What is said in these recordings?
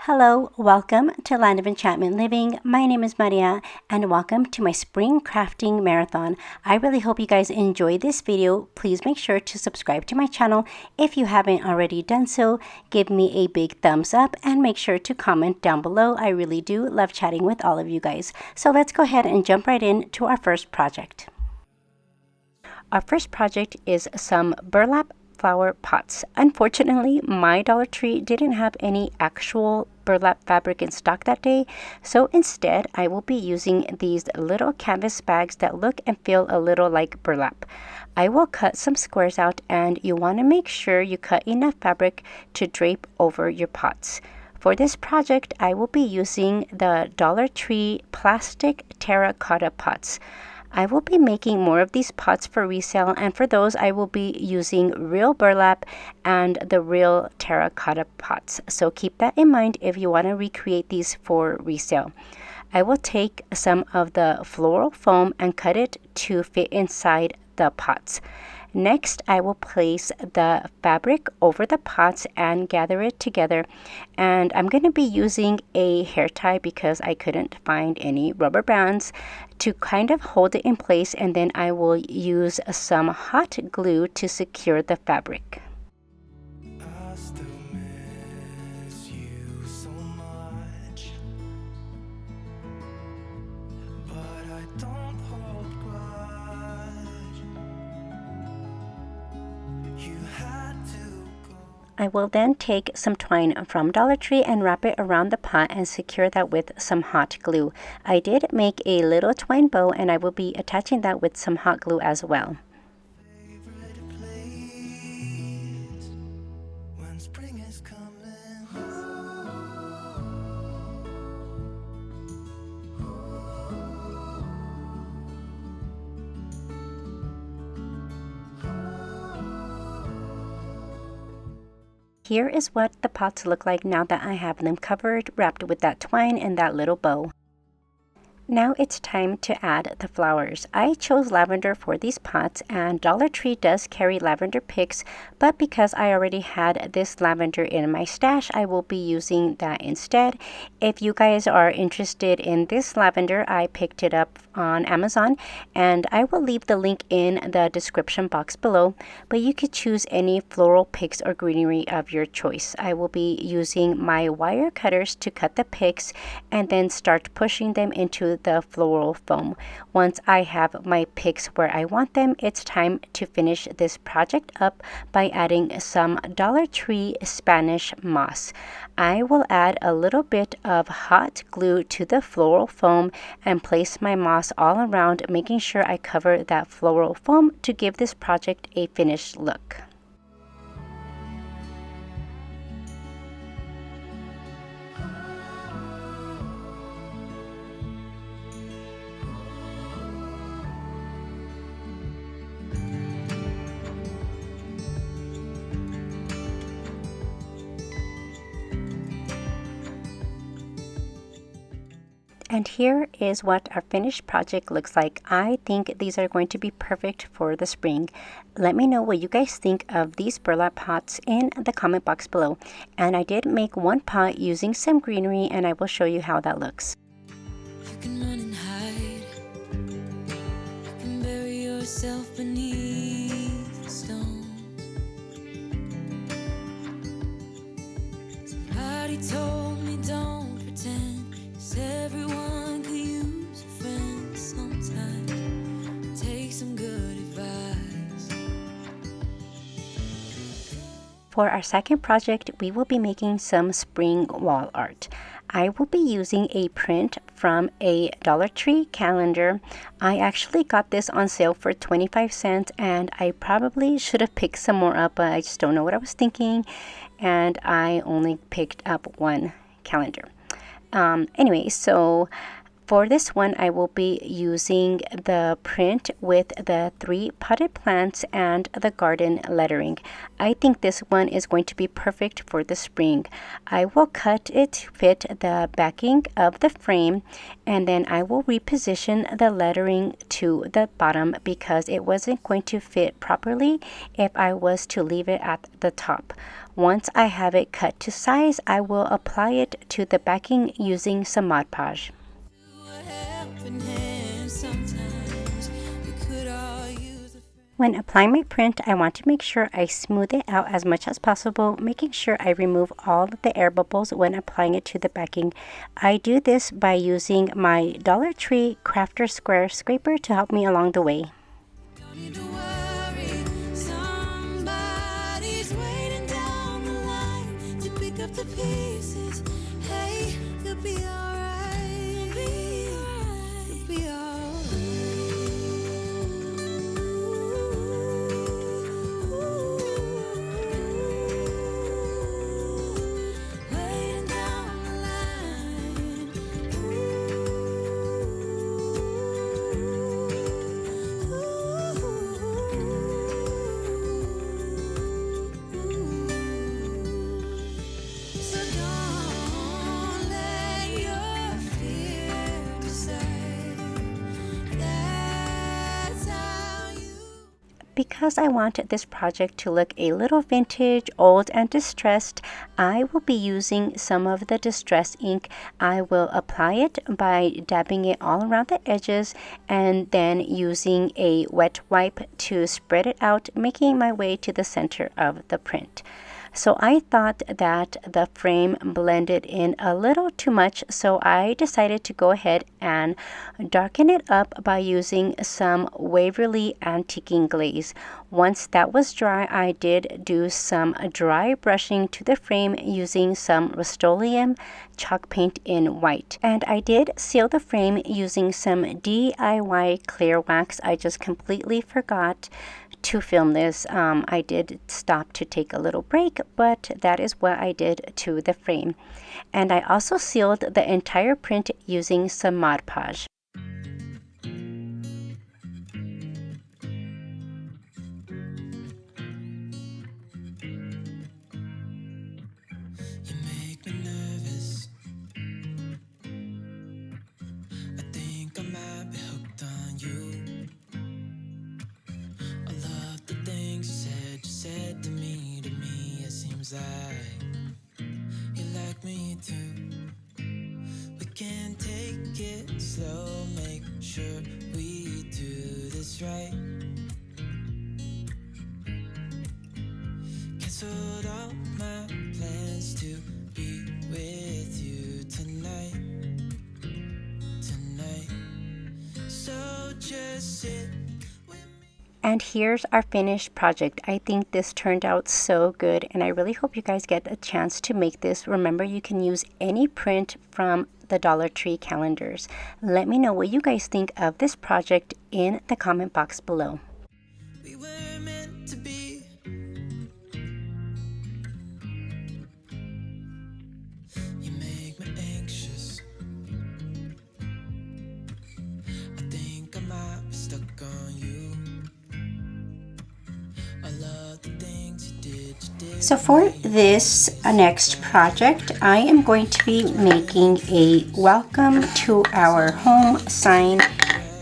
Hello, welcome to Land of Enchantment Living. My name is Maria and welcome to my spring crafting marathon. I really hope you guys enjoy this video. Please make sure to subscribe to my channel if you haven't already done so. Give me a big thumbs up and make sure to comment down below. I really do love chatting with all of you guys. So let's go ahead and jump right into our first project. Our first project is some burlap flower pots. Unfortunately, my Dollar Tree didn't have any actual burlap fabric in stock that day, so instead I will be using these little canvas bags that look and feel a little like burlap. I will cut some squares out, and you want to make sure you cut enough fabric to drape over your pots. For this project, I will be using the Dollar Tree plastic terracotta pots. I will be making more of these pots for resale, and for those I will be using real burlap and the real terracotta pots. So keep that in mind if you want to recreate these for resale. I will take some of the floral foam and cut it to fit inside the pots. Next, I will place the fabric over the pots and gather it together. And I'm going to be using a hair tie because I couldn't find any rubber bands to kind of hold it in place, and then I will use some hot glue to secure the fabric. I will then take some twine from Dollar Tree and wrap it around the pot and secure that with some hot glue. I did make a little twine bow, and I will be attaching that with some hot glue as well. Here is what the pots look like now that I have them covered, wrapped with that twine and that little bow. Now it's time to add the flowers. I chose lavender for these pots, and Dollar Tree does carry lavender picks, but because I already had this lavender in my stash, I will be using that instead. If you guys are interested in this lavender, I picked it up on Amazon, and I will leave the link in the description box below, but you could choose any floral picks or greenery of your choice. I will be using my wire cutters to cut the picks and then start pushing them into the floral foam. Once I have my picks where I want them, it's time to finish this project up by adding some Dollar Tree Spanish moss. I will add a little bit of hot glue to the floral foam and place my moss all around, making sure I cover that floral foam to give this project a finished look. And here is what our finished project looks like. I think these are going to be perfect for the spring. Let me know what you guys think of these burlap pots in the comment box below. And I did make one pot using some greenery, and I will show you how that looks. You can run and hide. You can bury yourself beneath the stones. Somebody told me don't pretend, 'cause everyone could use a friend sometimes. Take some good advice. For our second project, we will be making some spring wall art. I will be using a print from a Dollar Tree calendar. I actually got this on sale for 25 cents, and I probably should have picked some more up, but I just don't know what I was thinking, and I only picked up one calendar. Anyway, so For this one, I will be using the print with the 3 potted plants and the garden lettering. I think this one is going to be perfect for the spring. I will cut it to fit the backing of the frame, and then I will reposition the lettering to the bottom because it wasn't going to fit properly if I was to leave it at the top. Once I have it cut to size, I will apply it to the backing using some Mod Podge. When applying my print, I want to make sure I smooth it out as much as possible, making sure I remove all of the air bubbles when applying it to the backing. I do this by using my Dollar Tree Crafter Square Scraper to help me along the way. Because I want this project to look a little vintage, old, and distressed, I will be using some of the distress ink. I will apply it by dabbing it all around the edges and then using a wet wipe to spread it out, making my way to the center of the print. So I thought that the frame blended in a little too much, so I decided to go ahead and darken it up by using some Waverly Antiquing Glaze. Once that was dry, I did do some dry brushing to the frame using some Rust-Oleum chalk paint in white. And I did seal the frame using some DIY clear wax. I just completely forgot to film this. I did stop to take a little break, but that is what I did to the frame. And I also sealed the entire print using some Mod Podge. Like you like me too. We can take it slow, make sure we do this right. Canceled all my plans to be with you tonight. So just sit. And here's our finished project. I think this turned out so good, and I really hope you guys get a chance to make this. Remember, you can use any print from the Dollar Tree calendars. Let me know what you guys think of this project in the comment box below. We were meant to be. You make me anxious. I think I might be stuck on you. So for this next project, I am going to be making a welcome to our home sign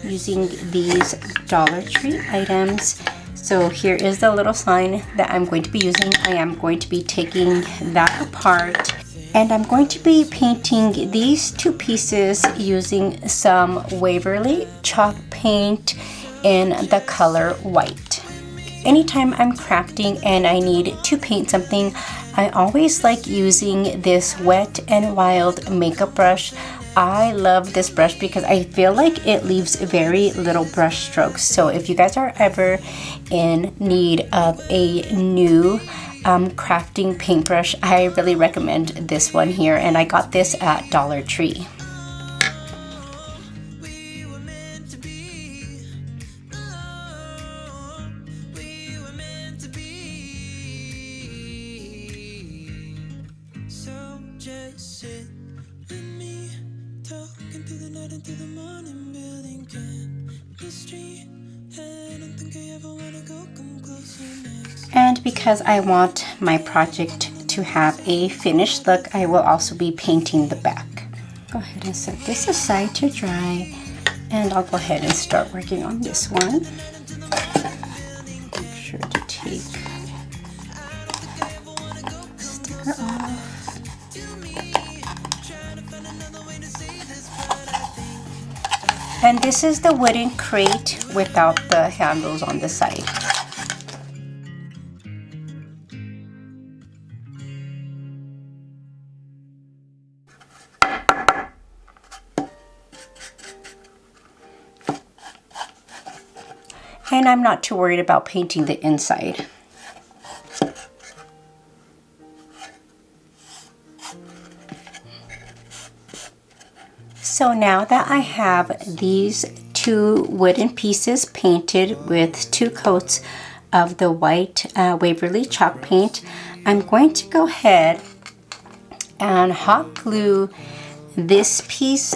using these Dollar Tree items. So here is the little sign that I'm going to be using. I am going to be taking that apart, and I'm going to be painting these two pieces using some Waverly chalk paint in the color white. Anytime I'm crafting and I need to paint something, I always like using this Wet n Wild makeup brush. I love this brush because I feel like it leaves very little brush strokes. So if you guys are ever in need of a new crafting paintbrush, I really recommend this one here, and I got this at Dollar Tree. through the morning, building chemistry. I don't think I ever wanna go come closer next. And because I want my project to have a finished look, I will also be painting the back. Go ahead and set this aside to dry, and I'll go ahead and start working on this one. Make sure to take sticker off. And this is the wooden crate without the handles on the side. And I'm not too worried about painting the inside. So now that I have these two wooden pieces painted with 2 coats of the white Waverly chalk paint, I'm going to go ahead and hot glue this piece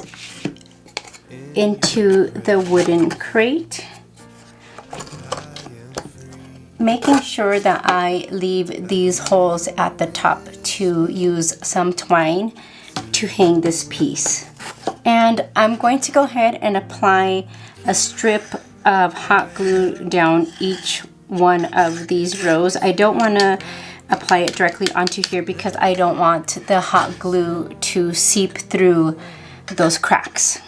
into the wooden crate, making sure that I leave these holes at the top to use some twine to hang this piece. And I'm going to go ahead and apply a strip of hot glue down each one of these rows. I don't want to apply it directly onto here because I don't want the hot glue to seep through those cracks.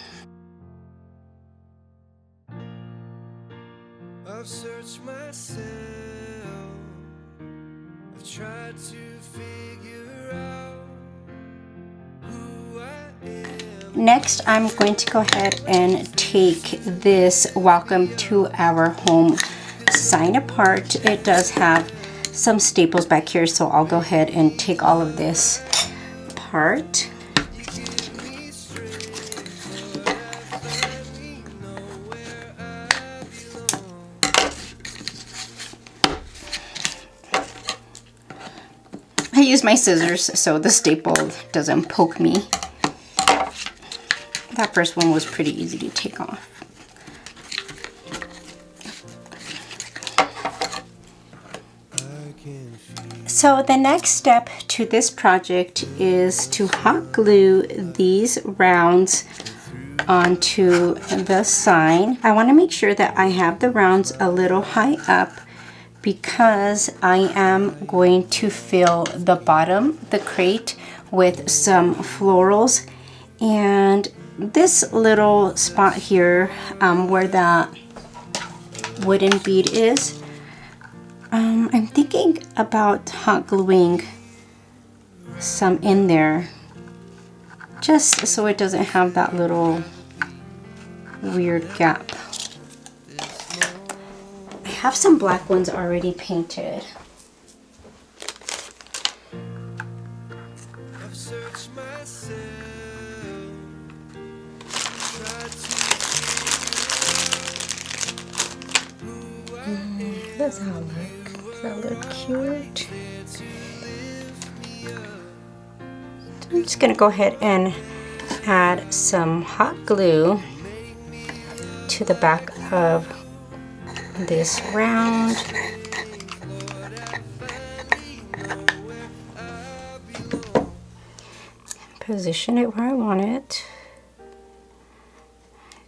I've searched myself, I've tried to figure out who I am. Next, I'm going to go ahead and take this welcome to our home sign apart. It does have some staples back here, so I'll go ahead and take all of this apart. I use my scissors so the staple doesn't poke me. That first one was pretty easy to take off. So the next step to this project is to hot glue these rounds onto the sign. I want to make sure that I have the rounds a little high up because I am going to fill the bottom, the crate, with some florals. And this little spot here where the wooden bead is, I'm thinking about hot gluing some in there just so it doesn't have that little weird gap. I have some black ones already painted. Does that look? Does that look cute? I'm just gonna go ahead and add some hot glue to the back of this round. Position it where I want it.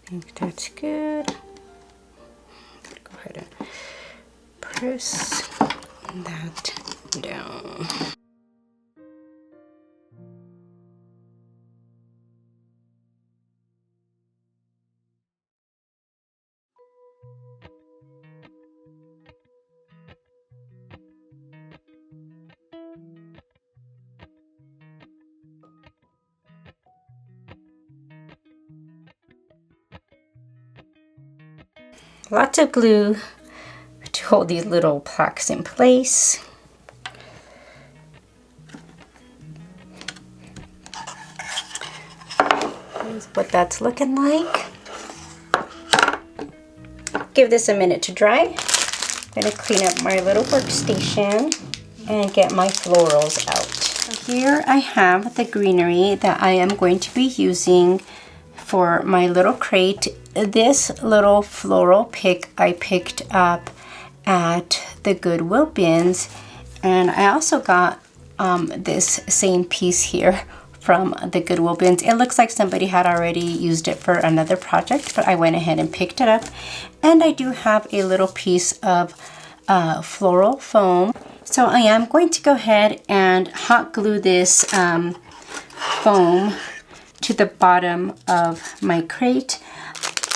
I think that's good. Go ahead and press that down. Lots of glue to hold these little plaques in place. Here's what that's looking like. Give this a minute to dry. I'm going to clean up my little workstation and get my florals out. So here I have the greenery that I am going to be using for my little crate. This little floral pick I picked up at the Goodwill bins, and I also got this same piece here from the Goodwill bins. It looks like somebody had already used it for another project, but I went ahead and picked it up. And I do have a little piece of floral foam. So I am going to go ahead and hot glue this foam to the bottom of my crate.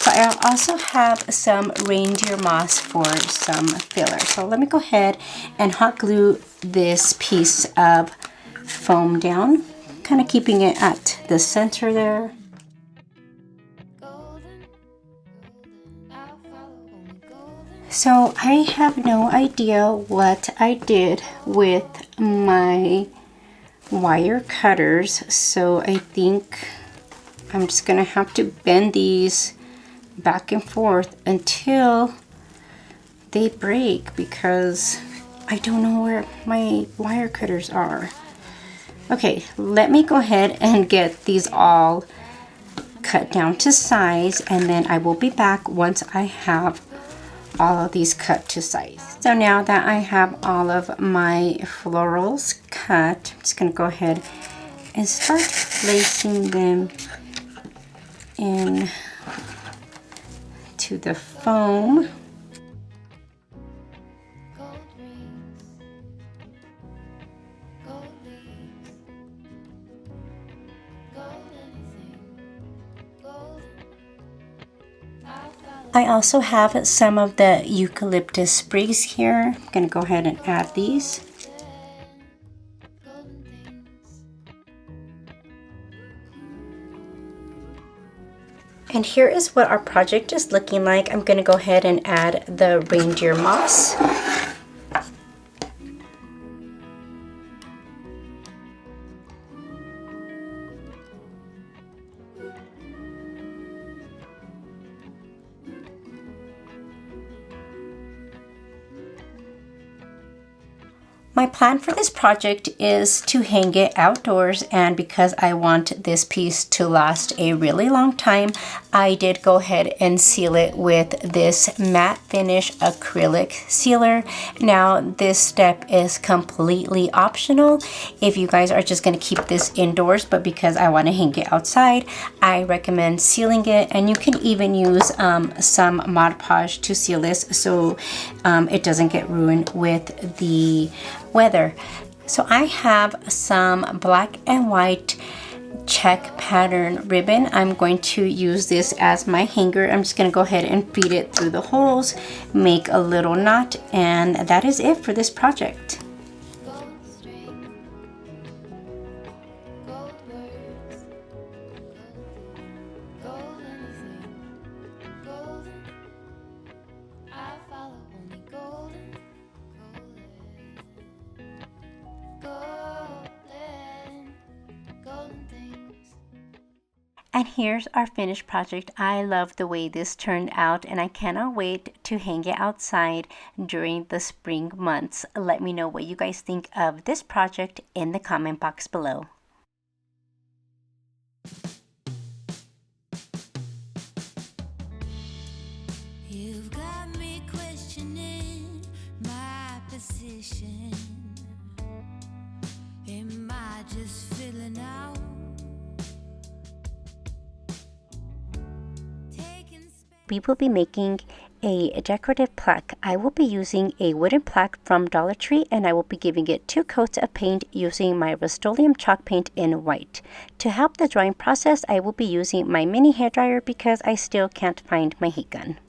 But I also have some reindeer moss for some filler. So let me go ahead and hot glue this piece of foam down, kind of keeping it at the center there. So I have no idea what I did with my wire cutters, so I think I'm just gonna have to bend these back and forth until they break, because I don't know where my wire cutters are. Okay, let me go ahead and get these all cut down to size, and then I will be back once I have all of these cut to size. So now that I have all of my florals cut, I'm just gonna go ahead and start placing them in to the foam. I also have some of the eucalyptus sprigs here. I'm gonna go ahead and add these. And here is what our project is looking like. I'm gonna go ahead and add the reindeer moss. My plan for this project is to hang it outdoors, and because I want this piece to last a really long time, I did go ahead and seal it with this matte finish acrylic sealer. Now this step is completely optional if you guys are just going to keep this indoors, but because I want to hang it outside, I recommend sealing it. And you can even use some Mod Podge to seal this so it doesn't get ruined with the weather. So I have some black and white check pattern ribbon. I'm going to use this as my hanger. I'm just going to go ahead and feed it through the holes, make a little knot, and that is it for this project. And here's our finished project. I love the way this turned out, and I cannot wait to hang it outside during the spring months. Let me know what you guys think of this project in the comment box below. You've got me questioning my position. Am I just filling out? We will be making a decorative plaque. I will be using a wooden plaque from Dollar Tree, and I will be giving it 2 coats of paint using my Rust-Oleum chalk paint in white. To help the drawing process, I will be using my mini hairdryer because I still can't find my heat gun.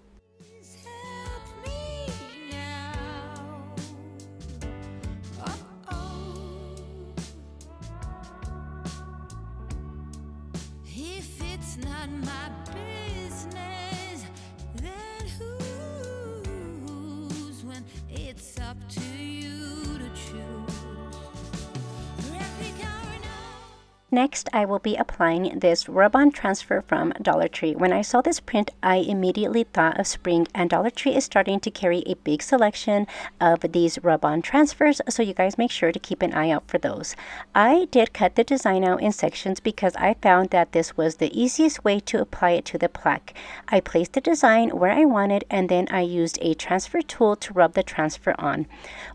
Next, I will be applying this rub-on transfer from Dollar Tree. When I saw this print, I immediately thought of spring, and Dollar Tree is starting to carry a big selection of these rub-on transfers, so you guys make sure to keep an eye out for those. I did cut the design out in sections because I found that this was the easiest way to apply it to the plaque. I placed the design where I wanted, and then I used a transfer tool to rub the transfer on.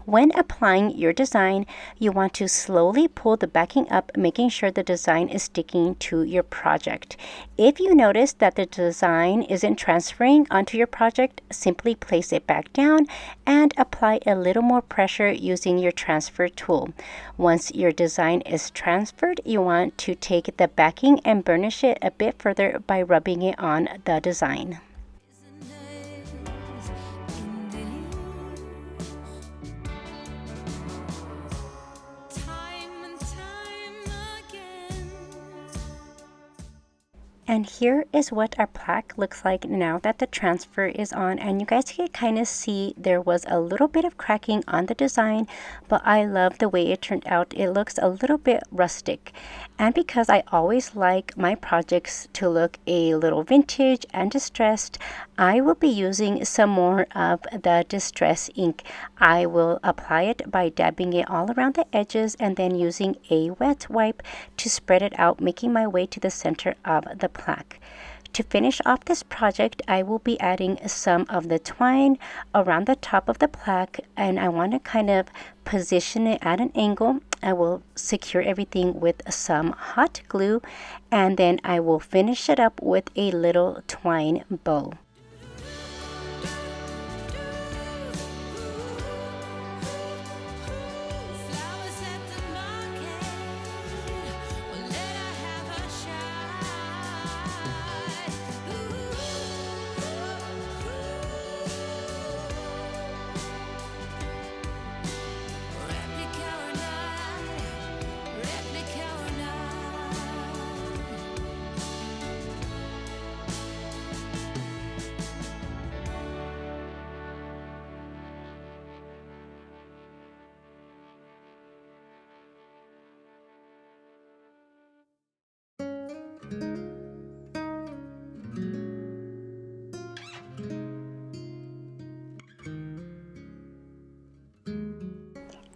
When applying your design, you want to slowly pull the backing up, making sure the design is sticking to your project. If you notice that the design isn't transferring onto your project, simply place it back down and apply a little more pressure using your transfer tool. Once your design is transferred, you want to take the backing and burnish it a bit further by rubbing it on the design. And here is what our plaque looks like now that the transfer is on, and you guys can kind of see there was a little bit of cracking on the design, but I love the way it turned out. It looks a little bit rustic, and because I always like my projects to look a little vintage and distressed, I will be using some more of the distress ink. I will apply it by dabbing it all around the edges and then using a wet wipe to spread it out, making my way to the center of the plaque. To finish off this project, I will be adding some of the twine around the top of the plaque, and I want to kind of position it at an angle. I will secure everything with some hot glue, and then I will finish it up with a little twine bow.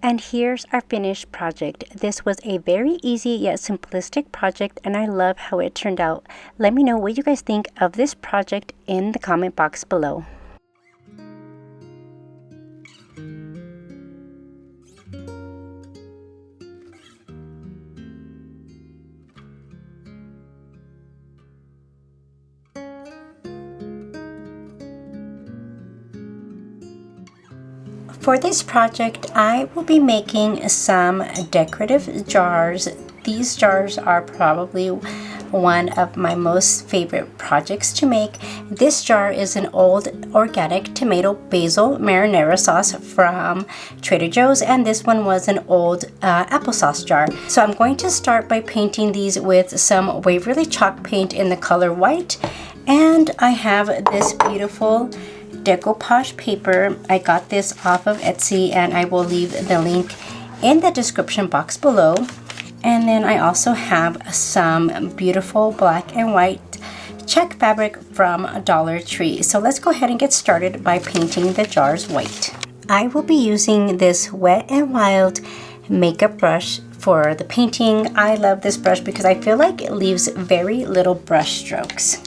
And here's our finished project. This was a very easy yet simplistic project, and I love how it turned out. Let me know what you guys think of this project in the comment box below. For this project, I will be making some decorative jars. These jars are probably one of my most favorite projects to make. This jar is an old organic tomato basil marinara sauce from Trader Joe's, and this one was an old applesauce jar. So I'm going to start by painting these with some Waverly chalk paint in the color white, and I have this beautiful decoupage paper. I got this off of Etsy, and I will leave the link in the description box below. And then I also have some beautiful black and white check fabric from Dollar Tree. So let's go ahead and get started by painting the jars white. I will be using this Wet n Wild makeup brush for the painting. I love this brush because I feel like it leaves very little brush strokes.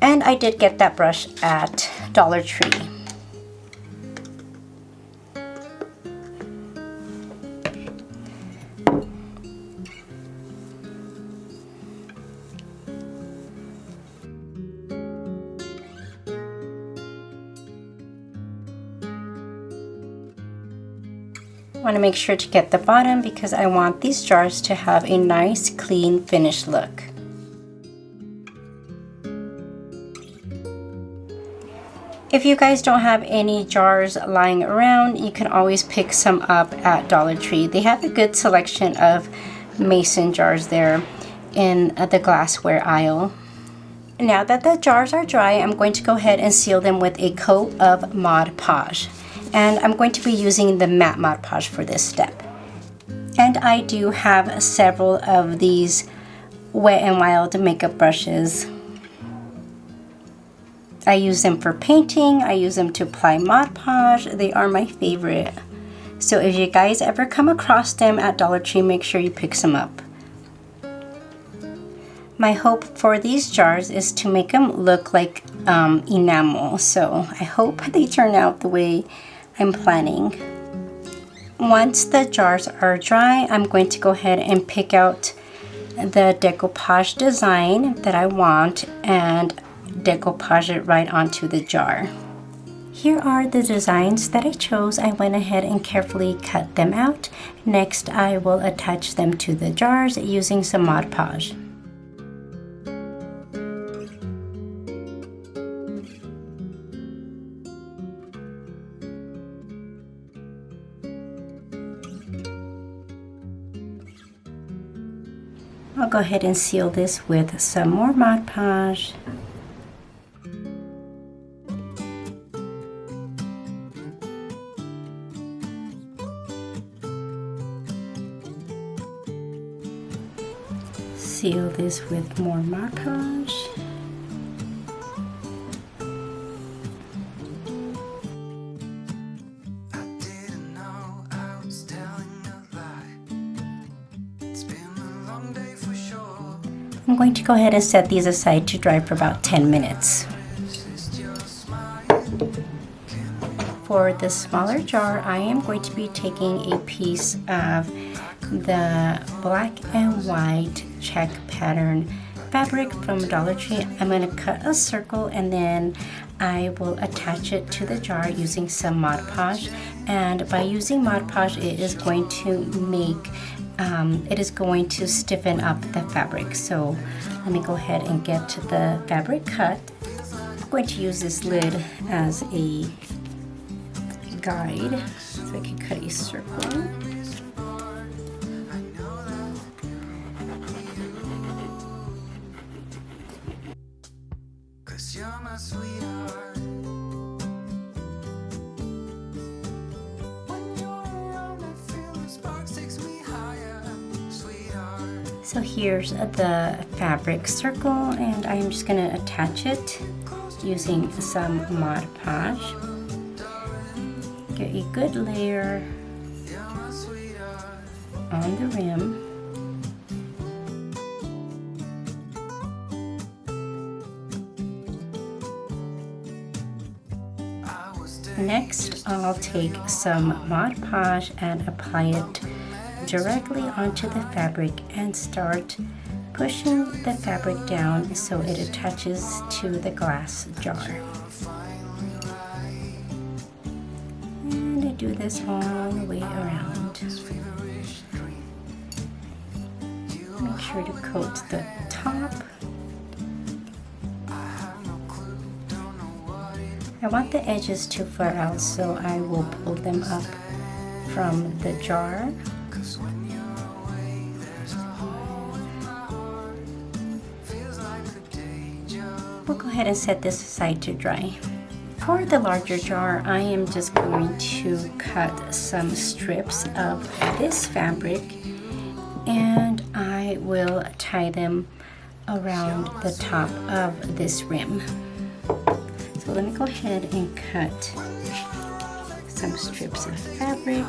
And I did get that brush at Dollar Tree. I want to make sure to get the bottom because I want these jars to have a nice, clean, finished look. If you guys don't have any jars lying around, you can always pick some up at Dollar Tree. They have a good selection of mason jars there in the glassware aisle. Now that the jars are dry, I'm going to go ahead and seal them with a coat of Mod Podge. And I'm going to be using the matte Mod Podge for this step. And I do have several of these Wet n Wild makeup brushes. I use them for painting. I use them to apply Mod Podge. They are my favorite. So if you guys ever come across them at Dollar Tree, make sure you pick some up. My hope for these jars is to make them look like enamel. So I hope they turn out the way I'm planning. Once the jars are dry, I'm going to go ahead and pick out the decoupage design that I want and decoupage it right onto the jar. Here are the designs that I chose. I went ahead and carefully cut them out. Next, I will attach them to the jars using some Mod Podge. I'll go ahead and seal this with some more Mod Podge. Seal this with more Mod Podge. I'm going to go ahead and set these aside to dry for about 10 minutes. For the smaller jar, I am going to be taking a piece of the black and white check pattern fabric from Dollar Tree. I'm going to cut a circle and then I will attach it to the jar using some Mod Podge. And by using Mod Podge, it is going to stiffen up the fabric. So let me go ahead and get the fabric cut. I'm going to use this lid as a guide so I can cut a circle. So here's the fabric circle, and I'm just going to attach it using some Mod Podge. Get a good layer on the rim. Next, I'll take some Mod Podge and apply it directly onto the fabric and start pushing the fabric down so it attaches to the glass jar. And I do this all the way around. Make sure to coat the top. I want the edges to flare out, so I will pull them up from the jar. We'll go ahead and set this aside to dry. For the larger jar, I am just going to cut some strips of this fabric and I will tie them around the top of this rim. So let me go ahead and cut some strips of fabric.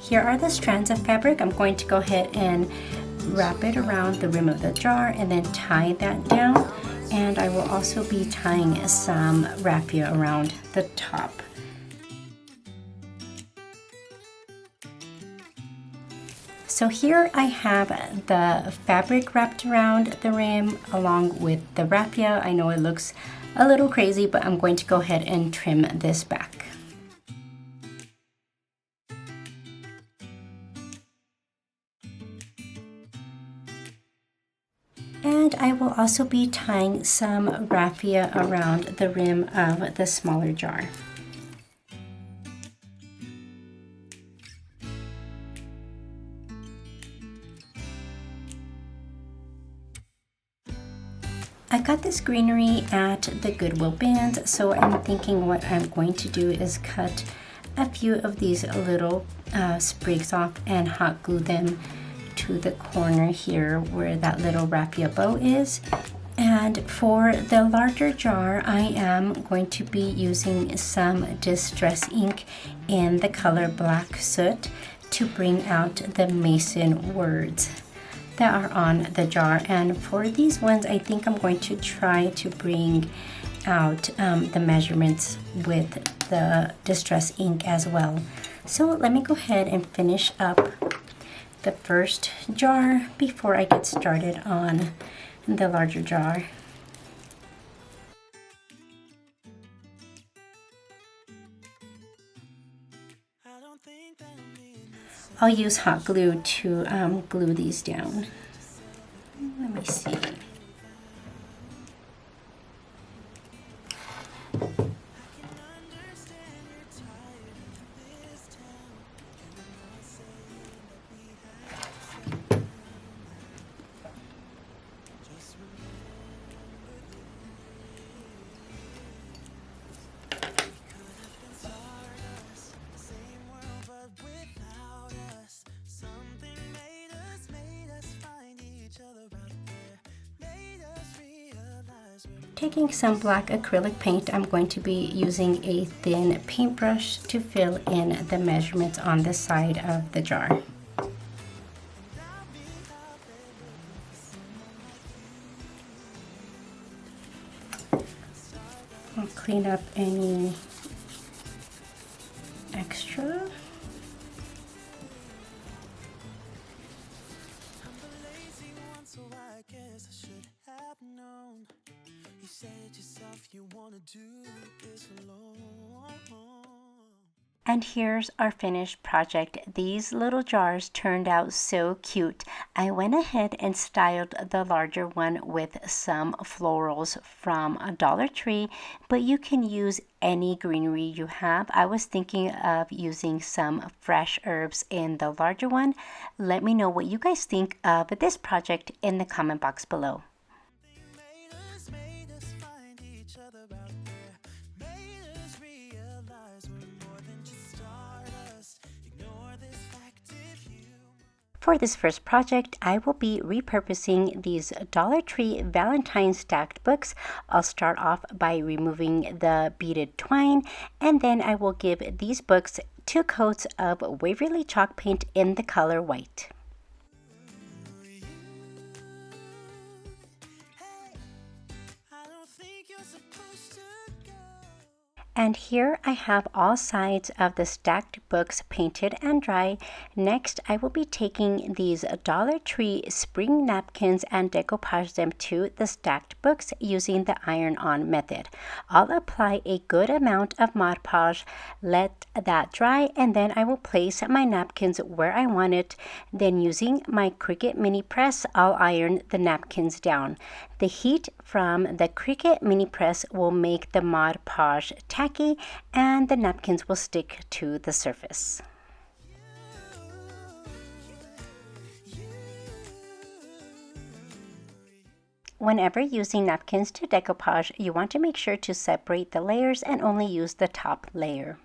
Here are the strands of fabric. I'm going to go ahead and wrap it around the rim of the jar and then tie that down. And I will also be tying some raffia around the top. So here I have the fabric wrapped around the rim along with the raffia. I know it looks a little crazy, but I'm going to go ahead and trim this back. And I will also be tying some raffia around the rim of the smaller jar. I got this greenery at the Goodwill bins, so I'm thinking what I'm going to do is cut a few of these little sprigs off and hot glue them to the corner here where that little raffia bow is. And for the larger jar, I am going to be using some distress ink in the color Black Soot to bring out the Mason words that are on the jar. And for these ones, I think I'm going to try to bring out the measurements with the distress ink as well. So let me go ahead and finish up the first jar before I get started on the larger jar. I'll use hot glue to glue these down. Let me see. Taking some black acrylic paint, I'm going to be using a thin paintbrush to fill in the measurements on the side of the jar. I'll clean up any extra. And here's our finished project. These little jars turned out so cute. I went ahead and styled the larger one with some florals from Dollar Tree, but you can use any greenery you have. I was thinking of using some fresh herbs in the larger one. Let me know what you guys think of this project in the comment box below. For this first project, I will be repurposing these Dollar Tree Valentine stacked books. I'll start off by removing the beaded twine, and then I will give these books 2 coats of Waverly chalk paint in the color white. And here I have all sides of the stacked books painted and dry. Next, I will be taking these Dollar Tree spring napkins and decoupage them to the stacked books using the iron-on method. I'll apply a good amount of Mod Podge, let that dry, and then I will place my napkins where I want it. Then using my Cricut mini press, I'll iron the napkins down. The heat from the Cricut mini press will make the Mod Podge tacky and the napkins will stick to the surface. Whenever using napkins to decoupage, you want to make sure to separate the layers and only use the top layer.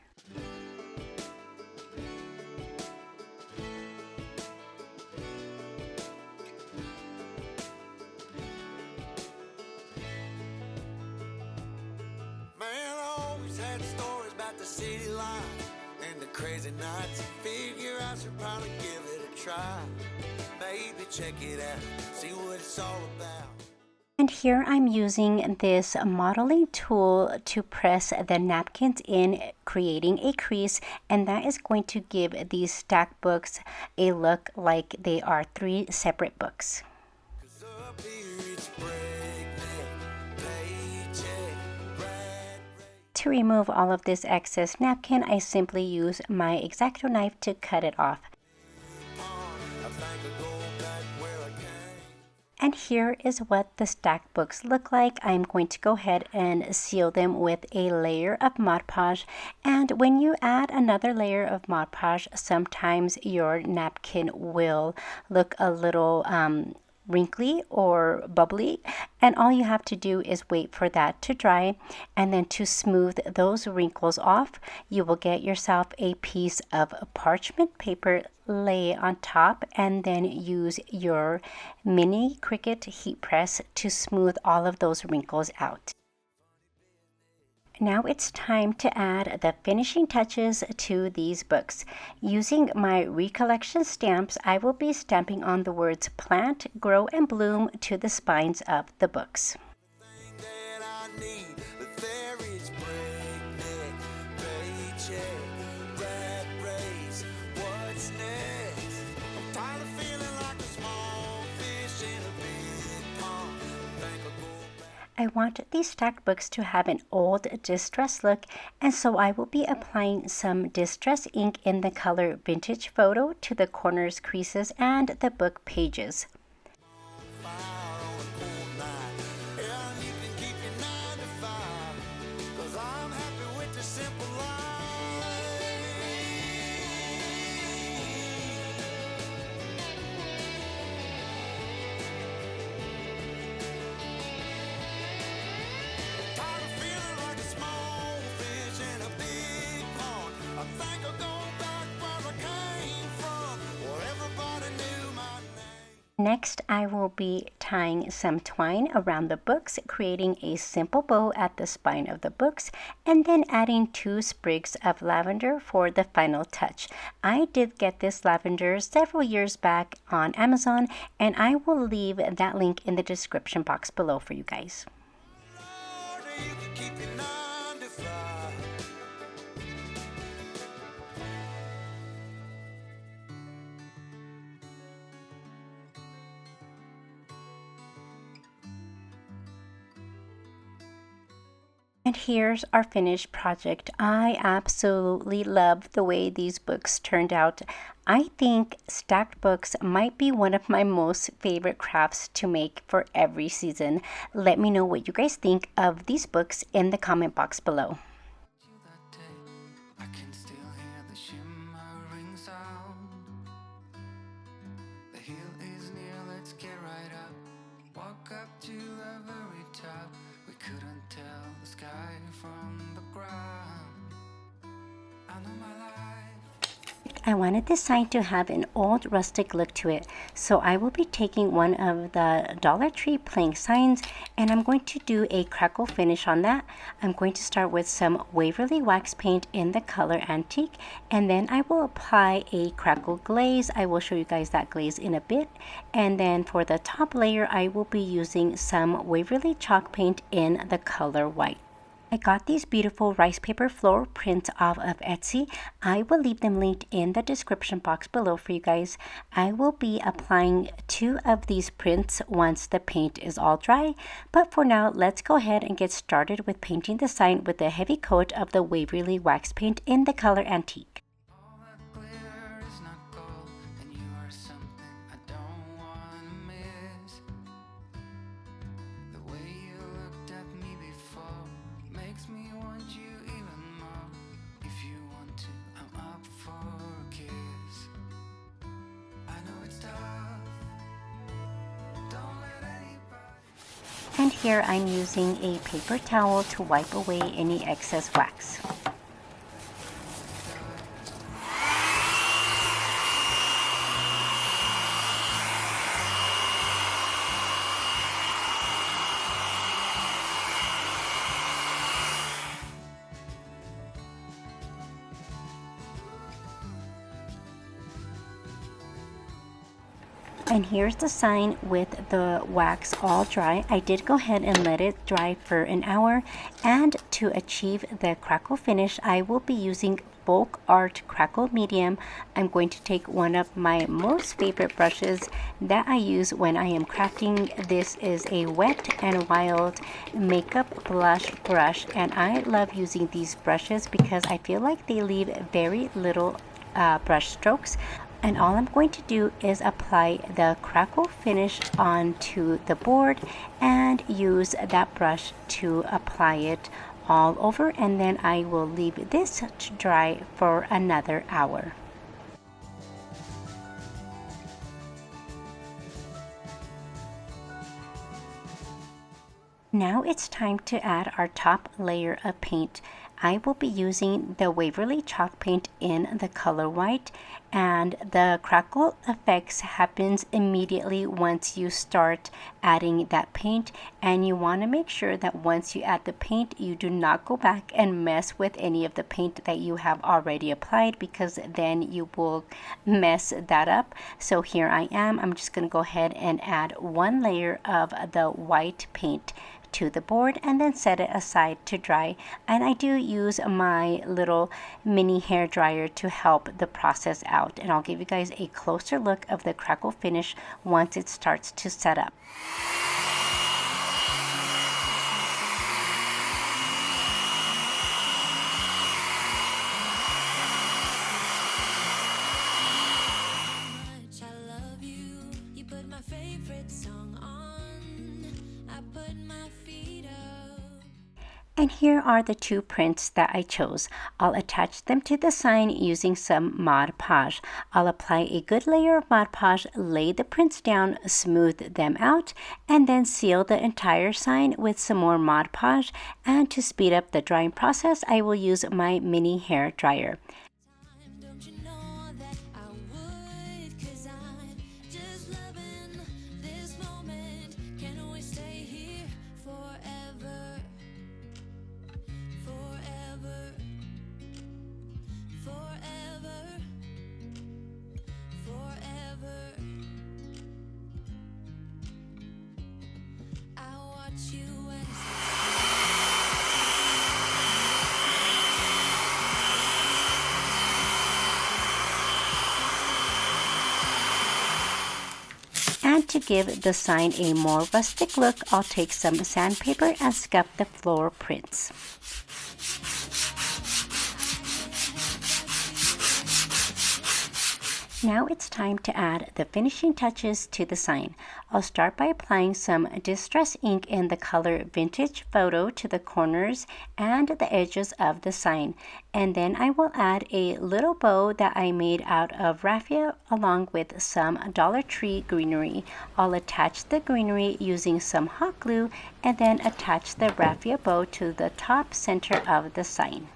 City life and the crazy nights. Figure I should probably give it a try. Maybe check it out, see what it's all about. And here I'm using this modeling tool to press the napkins in, creating a crease, and that is going to give these stacked books a look like they are 3 separate books. To remove all of this excess napkin, I simply use my X-Acto knife to cut it off. And here is what the stacked books look like. I'm going to go ahead and seal them with a layer of Mod Podge. And when you add another layer of Mod Podge, sometimes your napkin will look a little wrinkly or bubbly, and all you have to do is wait for that to dry. And then to smooth those wrinkles off, you will get yourself a piece of parchment paper, lay it on top, and then use your mini Cricut heat press to smooth all of those wrinkles out. Now it's time to add the finishing touches to these books. Using my recollection stamps, I will be stamping on the words plant, grow, and bloom to the spines of the books. I want these stacked books to have an old distress look, and so I will be applying some distress ink in the color Vintage Photo to the corners, creases, and the book pages. Next, I will be tying some twine around the books, creating a simple bow at the spine of the books, and then adding 2 sprigs of lavender for the final touch. I did get this lavender several years back on Amazon, and I will leave that link in the description box below for you guys. And here's our finished project. I absolutely love the way these books turned out. I think stacked books might be one of my most favorite crafts to make for every season. Let me know what you guys think of these books in the comment box below. I wanted this sign to have an old rustic look to it, so I will be taking one of the Dollar Tree plank signs and I'm going to do a crackle finish on that. I'm going to start with some Waverly wax paint in the color Antique, and then I will apply a crackle glaze. I will show you guys that glaze in a bit. And then for the top layer, I will be using some Waverly chalk paint in the color white. I got these beautiful rice paper floral prints off of Etsy. I will leave them linked in the description box below for you guys. I will be applying 2 of these prints once the paint is all dry. But for now, let's go ahead and get started with painting the sign with a heavy coat of the Waverly wax paint in the color Antique. And here I'm using a paper towel to wipe away any excess wax. And here's the sign with the wax all dry. I did go ahead and let it dry for an hour. And to achieve the crackle finish, I will be using Folk Art Crackle Medium. I'm going to take one of my most favorite brushes that I use when I am crafting. This is a Wet and Wild makeup blush brush, and I love using these brushes because I feel like they leave very little brush strokes. And all I'm going to do is apply the crackle finish onto the board and use that brush to apply it all over, and then I will leave this to dry for another hour. Now it's time to add our top layer of paint. I will be using the Waverly chalk paint in the color white, and the crackle effects happens immediately once you start adding that paint, and you want to make sure that once you add the paint you do not go back and mess with any of the paint that you have already applied, because then you will mess that up. So here I am. I'm just going to go ahead and add one layer of the white paint to the board and then set it aside to dry. And I do use my little mini hair dryer to help the process out, and I'll give you guys a closer look of the crackle finish once it starts to set up. And here are the two prints that I chose. I'll attach them to the sign using some Mod Podge. I'll apply a good layer of Mod Podge, lay the prints down, smooth them out, and then seal the entire sign with some more Mod Podge. And to speed up the drying process, I will use my mini hair dryer. And to give the sign a more rustic look, I'll take some sandpaper and scuff the floor prints. Now it's time to add the finishing touches to the sign. I'll start by applying some distress ink in the color Vintage Photo to the corners and the edges of the sign. And then I will add a little bow that I made out of raffia along with some Dollar Tree greenery. I'll attach the greenery using some hot glue and then attach the raffia bow to the top center of the sign.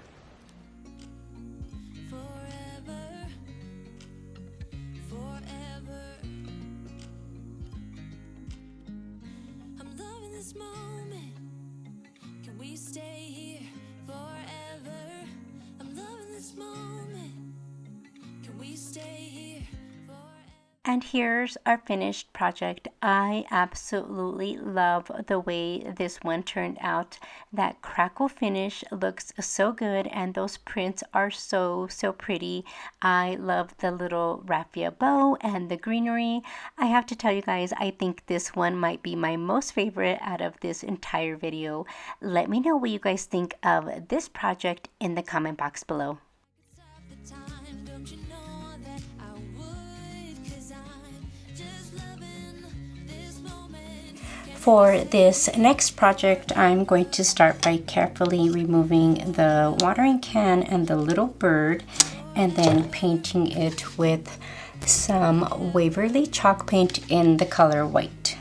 And here's our finished project. I absolutely love the way this one turned out. That crackle finish looks so good, and those prints are so pretty. I love the little raffia bow and the greenery. I have to tell you guys, I think this one might be my most favorite out of this entire video. Let me know what you guys think of this project in the comment box below. For this next project, I'm going to start by carefully removing the watering can and the little bird, and then painting it with some Waverly chalk paint in the color white.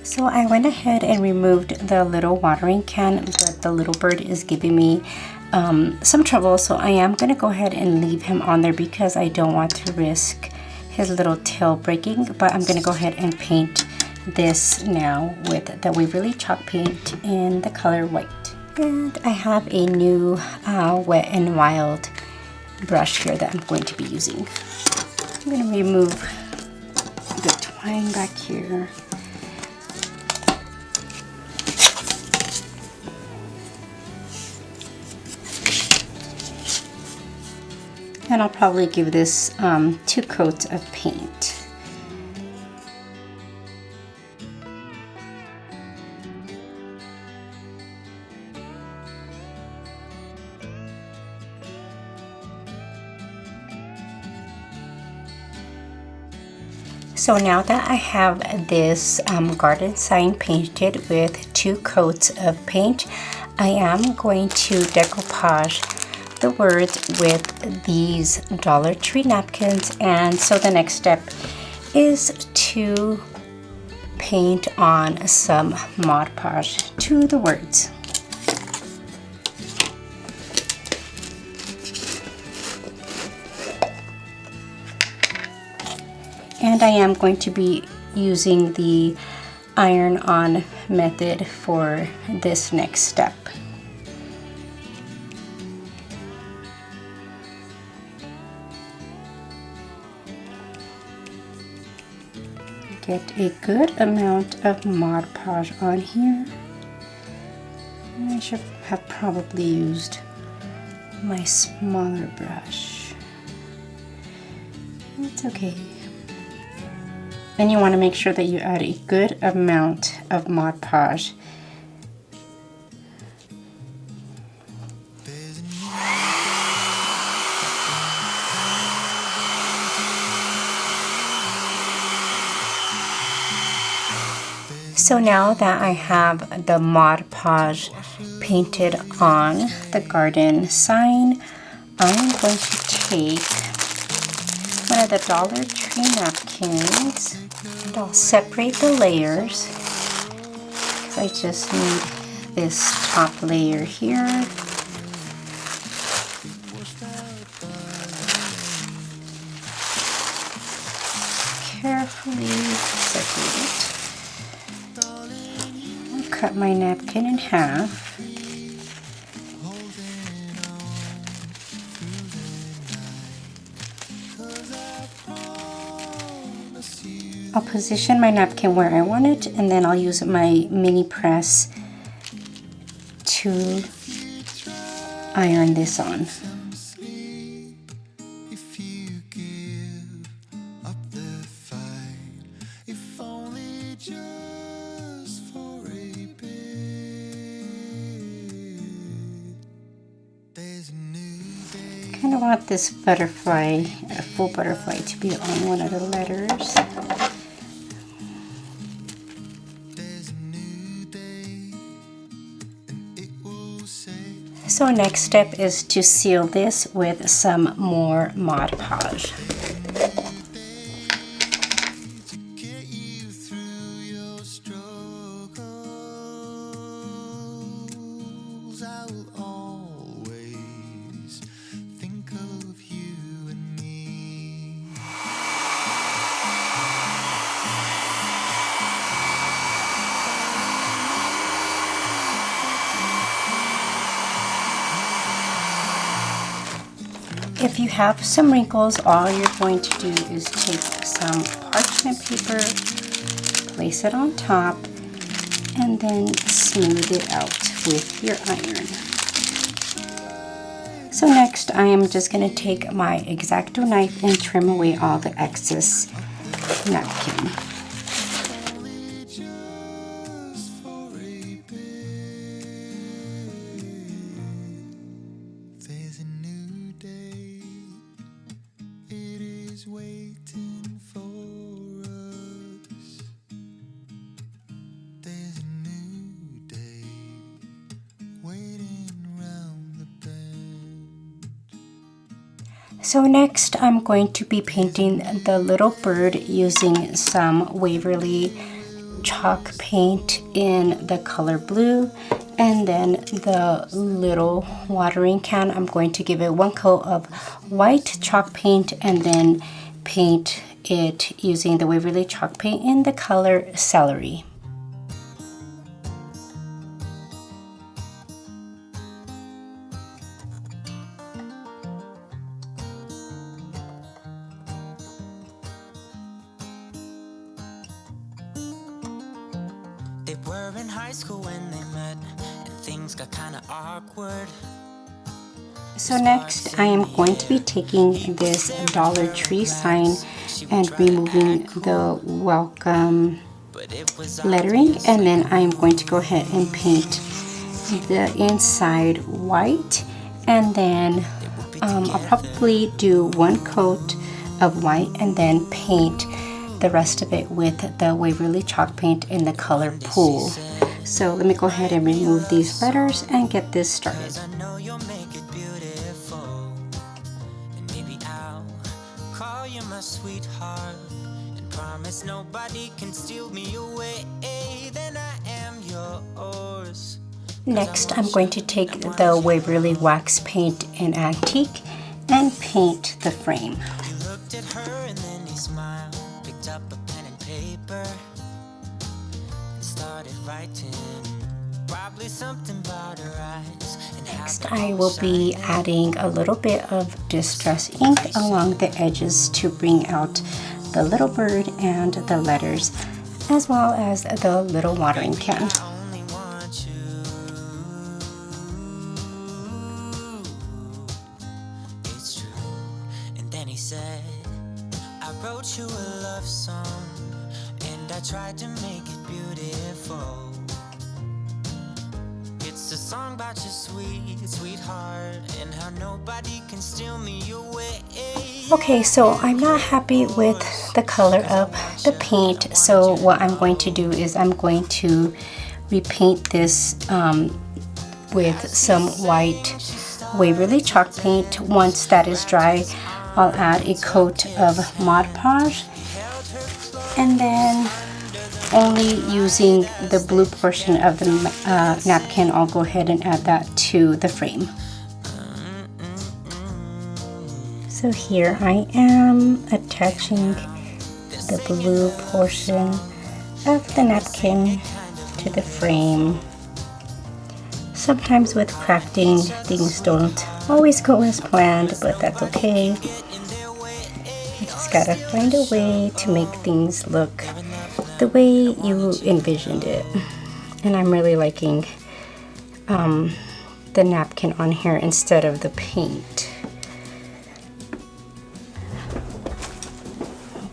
So I went ahead and removed the little watering can, but the little bird is giving me some trouble, so I am going to go ahead and leave him on there because I don't want to risk his little tail breaking. But I'm going to go ahead and paint this now with the Waverly chalk paint in the color white. And I have a new Wet n Wild brush here that I'm going to be using. I'm going to remove the twine back here. And I'll probably give this 2 coats of paint. So now that I have this garden sign painted with 2 coats of paint, I am going to decoupage the words with these Dollar Tree napkins. And so the next step is to paint on some Mod Podge to the words. And I am going to be using the iron-on method for this next step. Get a good amount of Mod Podge on here. I should have probably used my smaller brush. It's okay. Then you want to make sure that you add a good amount of Mod Podge. So now that I have the Mod Podge painted on the garden sign, I'm going to take one of the Dollar Tree napkins and I'll separate the layers because I just need this top layer here. Carefully separate it. I'll cut my napkin in half. I'll position my napkin where I want it, and then I'll use my mini press to iron this on. I kind of want this butterfly, a full butterfly, to be on one of the letters. So next step is to seal this with some more Mod Podge. If you have some wrinkles, all you're going to do is take some parchment paper, place it on top, and then smooth it out with your iron. So next, I am just going to take my X-Acto knife and trim away all the excess napkin. So next I'm going to be painting the little bird using some Waverly chalk paint in the color blue, and then the little watering can, I'm going to give it one coat of white chalk paint and then paint it using the Waverly chalk paint in the color celery. They were in high school when they met, and things got kind of awkward. So next I am going to be taking this Dollar Tree sign and removing the welcome lettering, and then I am going to go ahead and paint the inside white, and then I'll probably do one coat of white and then paint the rest of it with the Waverly chalk paint in the color Pool. So let me go ahead and remove these letters and get this started. I know you'll make it beautiful. sweetheart and promise nobody can steal me away. Then I am yours. Next, I'm going to take the Waverly Wax Paint in Antique and paint the frame. He looked at her and then he smiled, picked up a pen and paper and started writing. Probably something about her eyes. Next, I will be adding a little bit of distress ink along the edges to bring out the little bird and the letters, as well as the little watering can. I wrote you a love song and I tried to make it beautiful. It's a song about your sweetheart and how nobody can steal me away. Okay, so I'm not happy with the color of the paint, so what I'm going to do is I'm going to repaint this with some white Waverly chalk paint. Once that is dry, I'll add a coat of Mod Podge, and then only using the blue portion of the napkin, I'll go ahead and add that to the frame. So here I am attaching the blue portion of the napkin to the frame. Sometimes with crafting, things don't always go as planned, but that's okay. You just gotta find a way to make things look the way you envisioned it. And I'm really liking the napkin on here instead of the paint.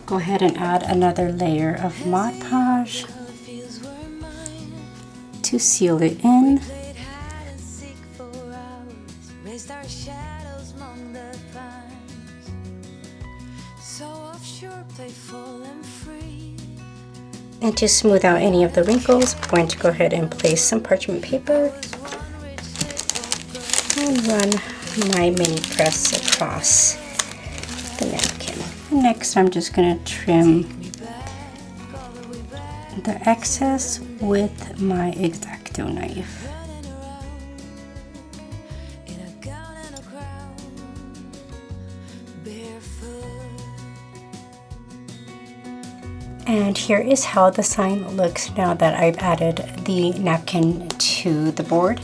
Go ahead and add another layer of Mod Podge to seal it in. And to smooth out any of the wrinkles, I'm going to go ahead and place some parchment paper and run my mini press across the napkin. Next, I'm just going to trim the excess with my X-Acto knife. And here is how the sign looks now that I've added the napkin to the board.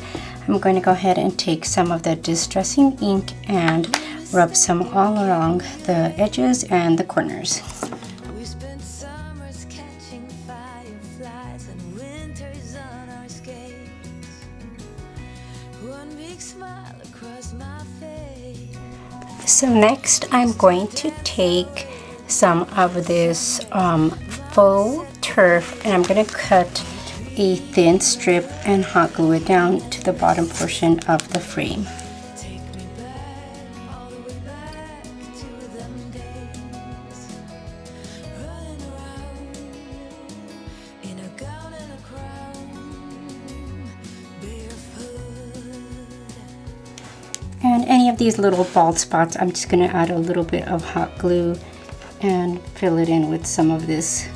I'm going to go ahead and take some of the distressing ink and rub some all along the edges and the corners. We spent summers catching fireflies and winters on our skates. One big smile across my face. So next I'm going to take some of this faux turf and I'm going to cut a thin strip and hot glue it down to the bottom portion of the frame. Take me back, all the way back to them days. Running around in a gown and a crown, barefoot. And any of these little bald spots, I'm just going to add a little bit of hot glue and fill it in with some of this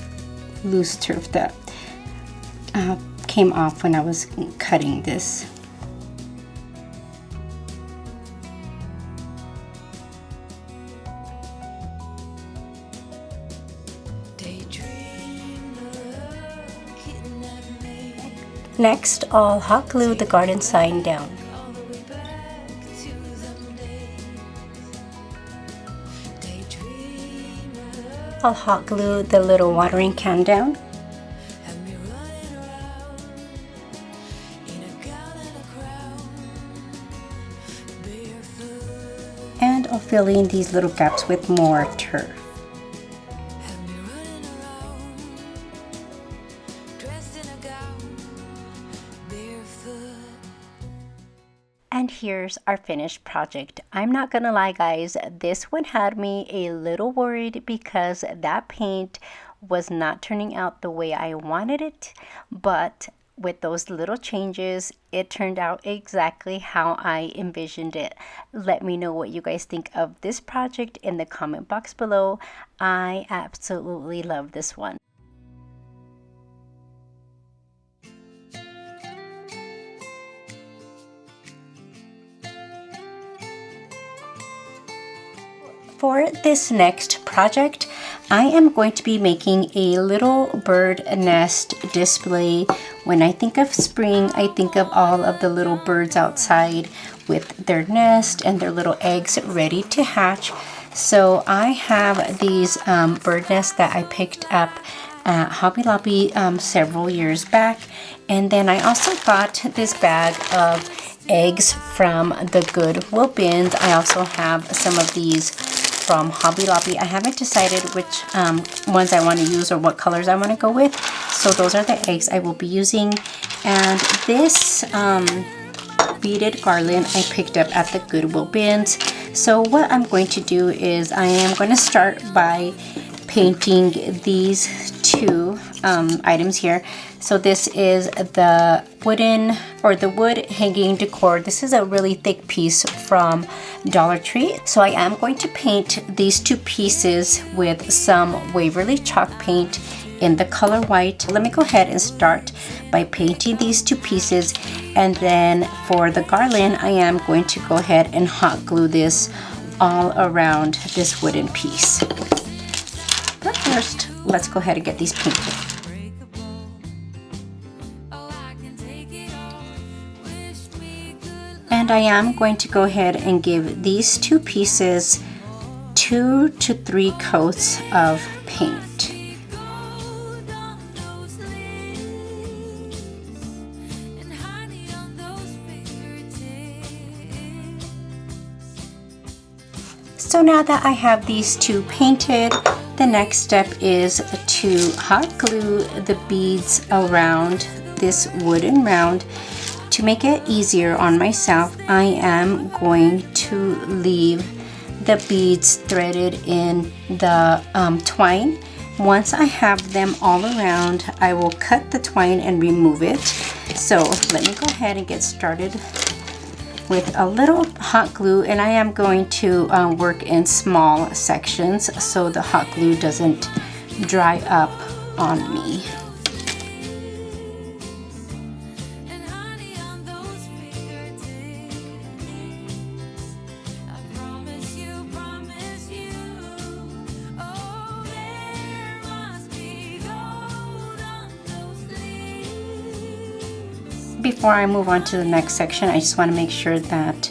loose turf that came off when I was cutting this. Next, I'll hot glue the garden sign down. I'll hot glue the little watering can down. And I'll fill in these little gaps with more turf. And here's our finished project. I'm not gonna lie guys, this one had me a little worried because that paint was not turning out the way I wanted it, but with those little changes, it turned out exactly how I envisioned it. Let me know what you guys think of this project in the comment box below. I absolutely love this one. For this next project, I am going to be making a little bird nest display. When I think of spring, I think of all of the little birds outside with their nest and their little eggs ready to hatch. So I have these bird nests that I picked up at Hobby Lobby several years back. And then I also got this bag of eggs from the Goodwill bins. I also have some of these from Hobby Lobby. I haven't decided which ones I want to use or what colors I want to go with. So those are the eggs I will be using. And this beaded garland I picked up at the Goodwill bins. So what I'm going to do is I am going to start by painting these two items here. So this is the wooden or the wood hanging decor. This is a really thick piece from Dollar Tree. So I am going to paint these two pieces with some Waverly chalk paint in the color white. Let me go ahead and start by painting these two pieces, and then for the garland I am going to go ahead and hot glue this all around this wooden piece. But first, let's go ahead and get these painted. And I am going to go ahead and give these two pieces 2 to 3 coats of paint. So now that I have these two painted, the next step is to hot glue the beads around this wooden round. To make it easier on myself, I am going to leave the beads threaded in the twine. Once I have them all around, I will cut the twine and remove it. So let me go ahead and get started with a little hot glue, and I am going to work in small sections so the hot glue doesn't dry up on me. Before I move on to the next section, I just want to make sure that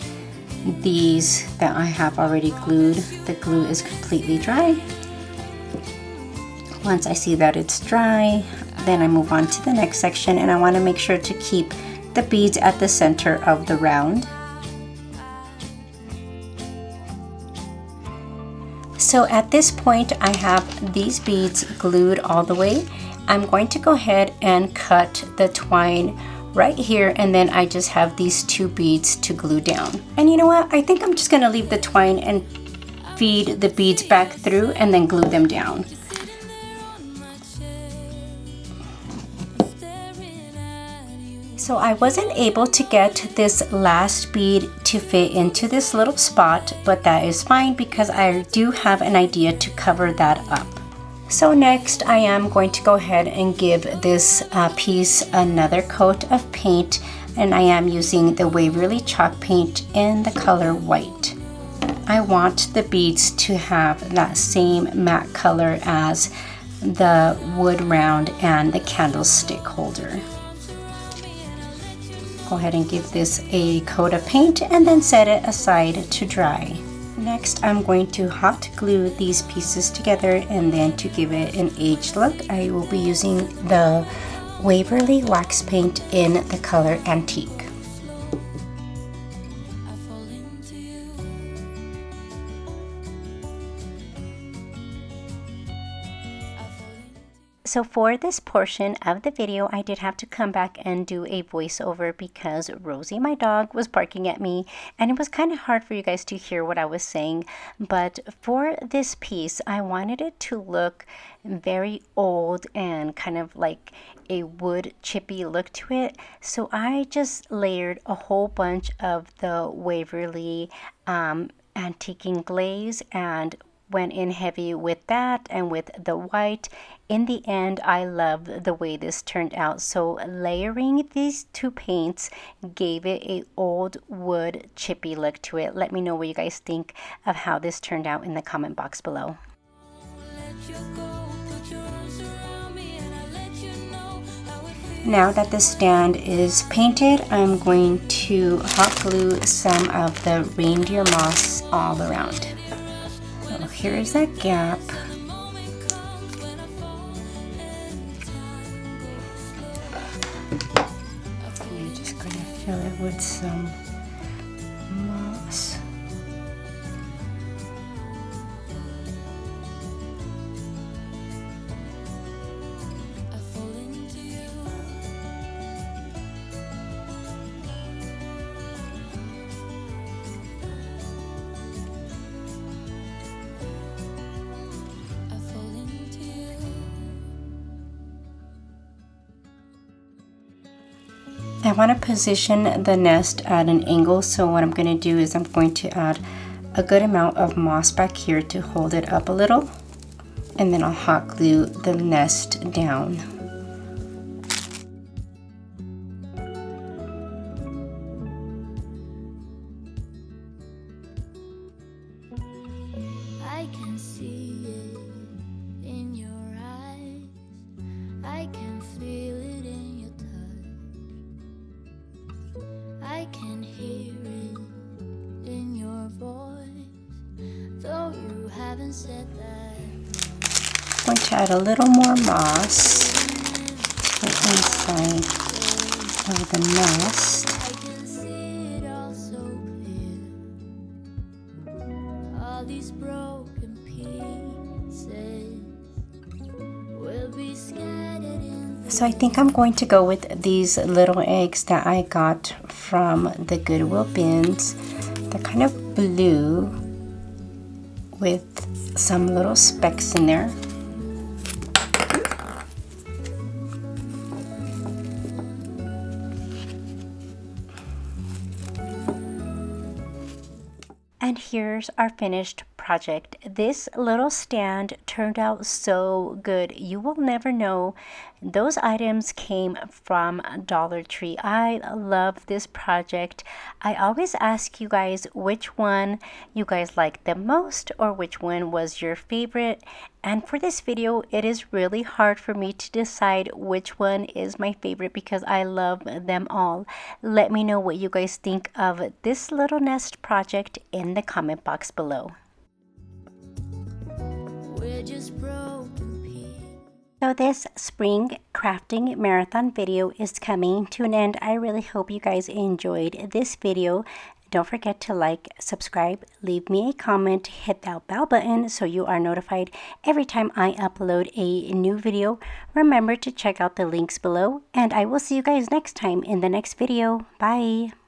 these that I have already glued, the glue is completely dry. Once I see that it's dry, then I move on to the next section, and I want to make sure to keep the beads at the center of the round. So at this point, I have these beads glued all the way. I'm going to go ahead and cut the twine right here, and then I just have these two beads to glue down. And you know what? I think I'm just gonna leave the twine and feed the beads back through and then glue them down. So I wasn't able to get this last bead to fit into this little spot, but that is fine because I do have an idea to cover that up. So next I am going to go ahead and give this piece another coat of paint, and I am using the Waverly chalk paint in the color white. I want the beads to have that same matte color as the wood round and the candlestick holder. Go ahead and give this a coat of paint and then set it aside to dry. Next, I'm going to hot glue these pieces together, and then to give it an aged look, I will be using the Waverly wax paint in the color Antique. So for this portion of the video, I did have to come back and do a voiceover because Rosie, my dog, was barking at me and it was kind of hard for you guys to hear what I was saying. But for this piece, I wanted it to look very old and kind of like a wood chippy look to it. So I just layered a whole bunch of the Waverly antiquing glaze and went in heavy with that and with the white. In the end, I love the way this turned out. So layering these two paints gave it a old wood chippy look to it. Let me know what you guys think of how this turned out in the comment box below. Now that the stand is painted, I'm going to hot glue some of the reindeer moss all around. So here's that gap. I'm just going to fill it with some moss. I want to position the nest at an angle, so what I'm going to do is I'm going to add a good amount of moss back here to hold it up a little, and then I'll hot glue the nest down. I can see it in your eyes. I can feel it in your touch. I can hear it in your voice, though you haven't said that. I'm going to add a little more moss to the inside of the nest. I can see it all so clear. All these broken pieces will be scattered in the So I think I'm going to go with these little eggs that I got from the Goodwill bins. They're kind of blue with some little specks in there. And here's our finished project. This little stand turned out so good. You will never know. Those items came from Dollar Tree. I love this project. I always ask you guys which one you guys like the most or which one was your favorite. And for this video, it is really hard for me to decide which one is my favorite because I love them all. Let me know what you guys think of this little nest project in the comment box below. we're just broken pieces. So this spring crafting marathon video is coming to an end. I really hope you guys enjoyed this video. Don't forget to like, subscribe, leave me a comment, hit that bell button so you are notified every time I upload a new video. Remember to check out the links below, and I will see you guys next time in the next video. Bye!